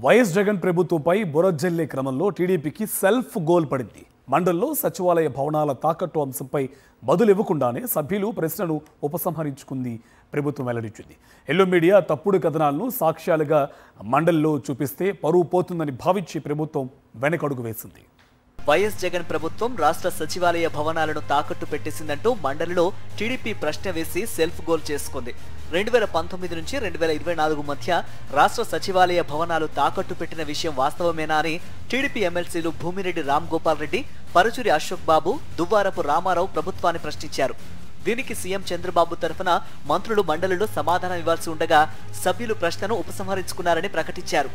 YS Jagan ప్రభుత్వంపై బురజల్లే క్రమంలో టీడీపీకి సెల్ఫ్ గోల్ పడింది. మండల్లో సచివాలయ భవనాల తాకట్టు అంశంపై బదులివ్వకుండానే సభ్యులు ప్రశ్నను ఉపసంహరించుకుంది ప్రభుత్వం వెల్లడించింది. ఎల్లో మీడియా తప్పుడు కథనాలను సాక్ష్యాలుగా మండల్లో చూపిస్తే పరువు పోతుందని భావించి ప్రభుత్వం వెనకడుగు వేసింది. వైఎస్ జగన్ ప్రభుత్వం రాష్ట్ర సచివాలయ భవనాలను తాకట్టు పెట్టేసిందంటూ మండలిలో టీడీపీ ప్రశ్న వేసి సెల్ఫ్ గోల్ చేసుకుంది. 2019 నుంచి 2024 మధ్య రాష్ట్ర సచివాలయ భవనాలు తాకట్టు పెట్టిన విషయం వాస్తవమేనా అని టీడీపీ ఎమ్మెల్సీలు భూమిరెడ్డి రామ్ గోపాల్ రెడ్డి, పరుచూరి అశోక్ బాబు, దువ్వారపు రామారావు ప్రభుత్వాన్ని ప్రశ్నించారు. దీనికి సీఎం చంద్రబాబు తరఫున మంత్రులు మండలిలో సమాధానం ఇవ్వాల్సి ఉండగా సభ్యులు ప్రశ్నను ఉపసంహరించుకున్నారని ప్రకటించారు.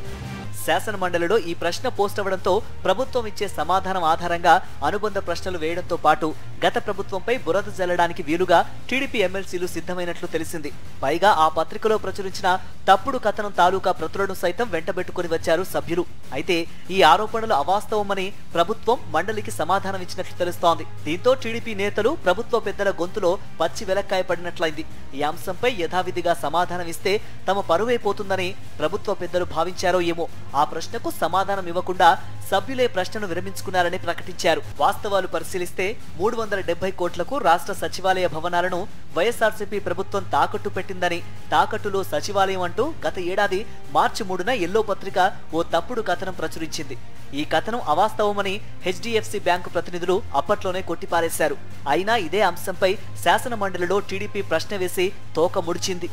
శాసన మండలిలో ఈ ప్రశ్న పోస్ట్ అవడంతో ప్రభుత్వం ఇచ్చే సమాధానం ఆధారంగా అనుబంధ ప్రశ్నలు వేయడంతో పాటు గత ప్రభుత్వంపై బురద జల్లడానికి వీలుగా టీడీపీ ఎమ్మెల్సీలు సిద్ధమైనట్లు తెలిసింది. పైగా ఆ పత్రికలో ప్రచురించిన తప్పుడు కథనం తాలూకా ప్రతులను సైతం వెంటబెట్టుకుని వచ్చారు సభ్యులు. అయితే ఈ ఆరోపణలు అవాస్తవమని ప్రభుత్వం మండలికి సమాధానం ఇచ్చినట్లు తెలుస్తోంది. దీంతో టీడీపీ నేతలు ప్రభుత్వ పెద్దల గొంతులో పచ్చి వెలక్కాయ పడినట్లయింది. ఈ అంశంపై యథావిధిగా సమాధానం ఇస్తే తమ పరువైపోతుందని ప్రభుత్వ పెద్దలు భావించారో ఏమో. ఆ ప్రశ్నకు సమాధానం ఇవ్వకుండా సభ్యులే ప్రశ్నను విరమించుకున్నారని ప్రకటించారు. వాస్తవాలు పరిశీలిస్తే 370 కోట్లకు రాష్ట్ర సచివాలయ భవనాలను వైఎస్ఆర్సీపీ ప్రభుత్వం తాకట్టు పెట్టిందని, తాకట్టులో సచివాలయం అంటూ గత ఏడాది మార్చి 3న ఎల్లో పత్రిక ఓ తప్పుడు కథనం ప్రచురించింది. ఈ కథనం అవాస్తవమని హెచ్డిఎఫ్సి బ్యాంకు ప్రతినిధులు అప్పట్లోనే కొట్టిపారేశారు. అయినా ఇదే అంశంపై శాసన మండలిలో టీడీపీ ప్రశ్న వేసి తోక ముడిచింది.